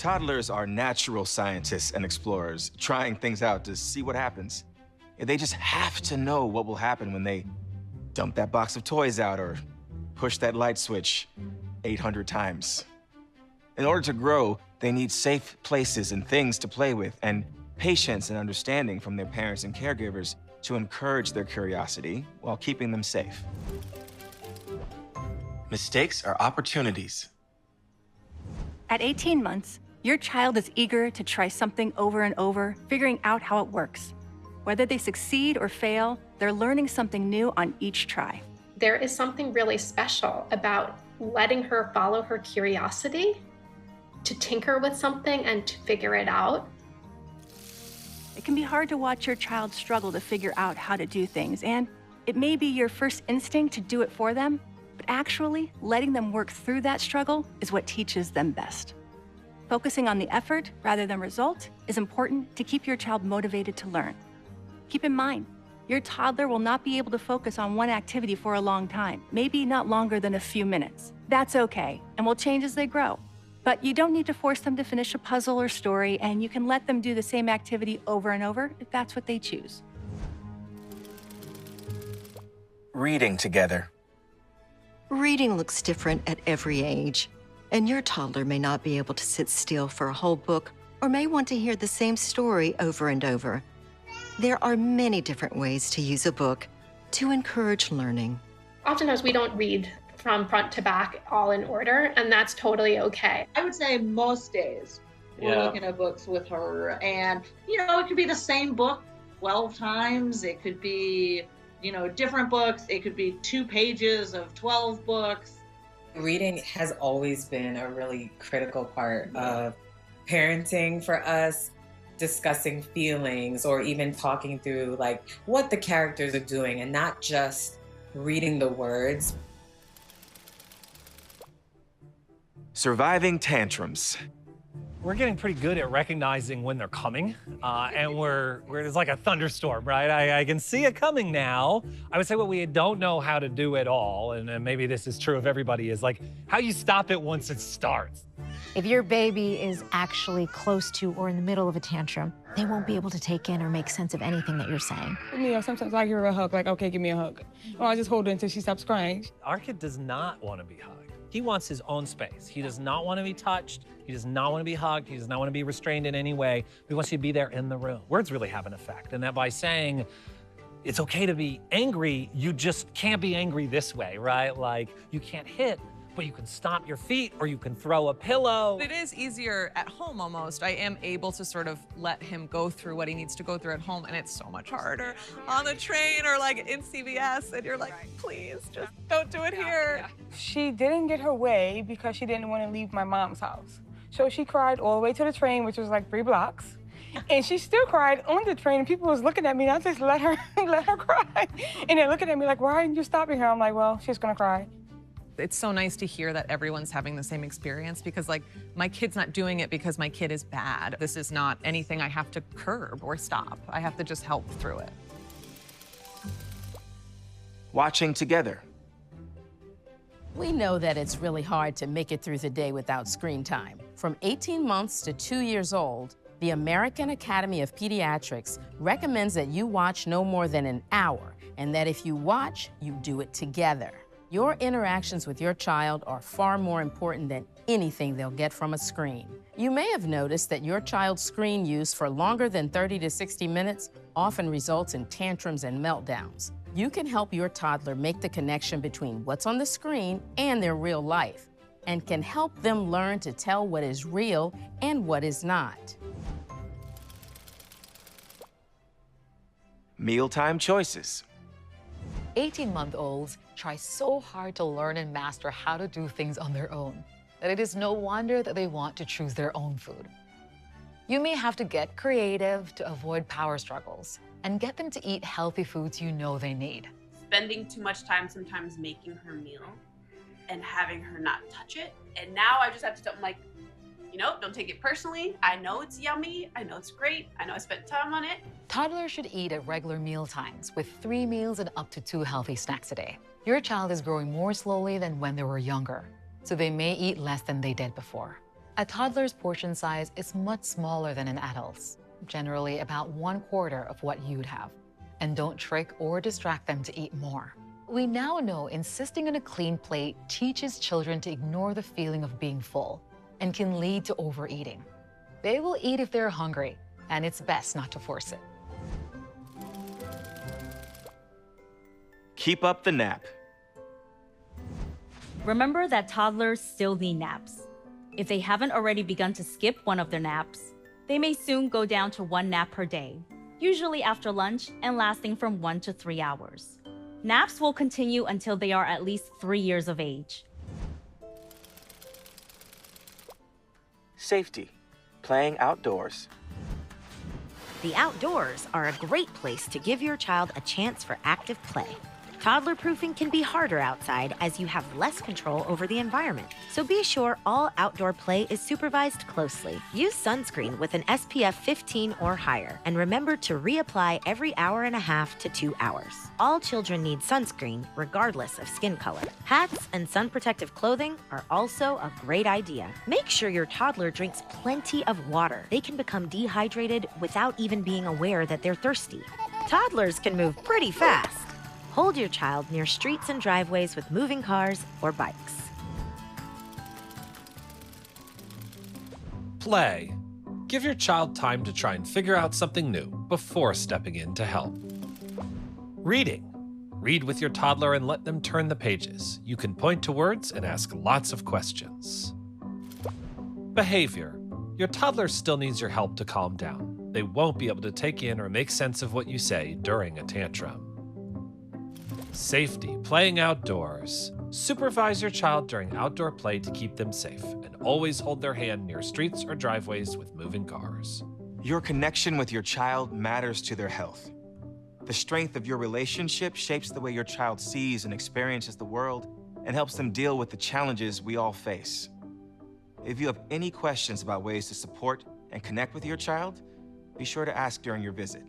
Toddlers are natural scientists and explorers, trying things out to see what happens. They just have to know what will happen when they dump that box of toys out or push that light switch 800 times. In order to grow, they need safe places and things to play with, and patience and understanding from their parents and caregivers to encourage their curiosity while keeping them safe. Mistakes are opportunities. At 18 months, your child is eager to try something over and over, figuring out how it works. Whether they succeed or fail, they're learning something new on each try. There is something really special about letting her follow her curiosity, to tinker with something and to figure it out. It can be hard to watch your child struggle to figure out how to do things, and it may be your first instinct to do it for them, but actually letting them work through that struggle is what teaches them best. Focusing on the effort rather than result is important to keep your child motivated to learn. Keep in mind, your toddler will not be able to focus on one activity for a long time, maybe not longer than a few minutes. That's okay, and will change as they grow. But you don't need to force them to finish a puzzle or story, and you can let them do the same activity over and over if that's what they choose. Reading together. Reading looks different at every age, and your toddler may not be able to sit still for a whole book or may want to hear the same story over and over. There are many different ways to use a book to encourage learning. Oftentimes we don't read from front to back all in order, and that's totally okay. I would say most days we're looking at books with her, and it could be the same book 12 times. It could be different books. It could be 2 pages of 12 books. Reading has always been a really critical part of parenting for us, discussing feelings or even talking through what the characters are doing and not just reading the words. Surviving tantrums. We're getting pretty good at recognizing when they're coming, and we're there's like a thunderstorm, right? I can see it coming now. I would say what we don't know how to do at all, and maybe this is true of everybody, is how you stop it once it starts. If your baby is actually close to or in the middle of a tantrum, they won't be able to take in or make sense of anything that you're saying. Sometimes I give her a hug, okay, give me a hug. Or I just hold her until she stops crying. Our kid does not want to be hugged. He wants his own space. He does not want to be touched. He does not want to be hugged. He does not want to be restrained in any way. He wants you to be there in the room. Words really have an effect, and that by saying it's okay to be angry, you just can't be angry this way, right? You can't hit, but you can stomp your feet or you can throw a pillow. It is easier at home almost. I am able to sort of let him go through what he needs to go through at home, and it's so much harder on the train or in CVS, and you're please, just don't do it here. She didn't get her way because she didn't want to leave my mom's house. So she cried all the way to the train, which was 3 blocks. And she still cried on the train, and people was looking at me, and I just let her cry. And they're looking at me why aren't you stopping her? I'm well, she's gonna cry. It's so nice to hear that everyone's having the same experience because, my kid's not doing it because my kid is bad. This is not anything I have to curb or stop. I have to just help through it. Watching together. We know that it's really hard to make it through the day without screen time. From 18 months to 2 years old, the American Academy of Pediatrics recommends that you watch no more than an hour, and that if you watch, you do it together. Your interactions with your child are far more important than anything they'll get from a screen. You may have noticed that your child's screen use for longer than 30 to 60 minutes often results in tantrums and meltdowns. You can help your toddler make the connection between what's on the screen and their real life, and can help them learn to tell what is real and what is not. Mealtime choices. 18-month-olds try so hard to learn and master how to do things on their own that it is no wonder that they want to choose their own food. You may have to get creative to avoid power struggles and get them to eat healthy foods you know they need. Spending too much time sometimes making her meal and having her not touch it. And now I just have to tell them, don't take it personally. I know it's yummy. I know it's great. I know I spent time on it. Toddlers should eat at regular meal times with 3 meals and up to 2 healthy snacks a day. Your child is growing more slowly than when they were younger, so they may eat less than they did before. A toddler's portion size is much smaller than an adult's, generally about 1/4 of what you'd have. And don't trick or distract them to eat more. We now know insisting on a clean plate teaches children to ignore the feeling of being full and can lead to overeating. They will eat if they're hungry, and it's best not to force it. Keep up the nap. Remember that toddlers still need naps. If they haven't already begun to skip one of their naps, they may soon go down to 1 nap per day, usually after lunch and lasting from 1 to 3 hours. Naps will continue until they are at least 3 years of age. Safety. Playing outdoors. The outdoors are a great place to give your child a chance for active play. Toddler proofing can be harder outside as you have less control over the environment. So be sure all outdoor play is supervised closely. Use sunscreen with an SPF 15 or higher. And remember to reapply every hour and a half to 2 hours. All children need sunscreen regardless of skin color. Hats and sun protective clothing are also a great idea. Make sure your toddler drinks plenty of water. They can become dehydrated without even being aware that they're thirsty. Toddlers can move pretty fast. Hold your child near streets and driveways with moving cars or bikes. Play. Give your child time to try and figure out something new before stepping in to help. Reading. Read with your toddler and let them turn the pages. You can point to words and ask lots of questions. Behavior. Your toddler still needs your help to calm down. They won't be able to take in or make sense of what you say during a tantrum. Safety, playing outdoors. Supervise your child during outdoor play to keep them safe, and always hold their hand near streets or driveways with moving cars. Your connection with your child matters to their health. The strength of your relationship shapes the way your child sees and experiences the world and helps them deal with the challenges we all face. If you have any questions about ways to support and connect with your child, be sure to ask during your visit.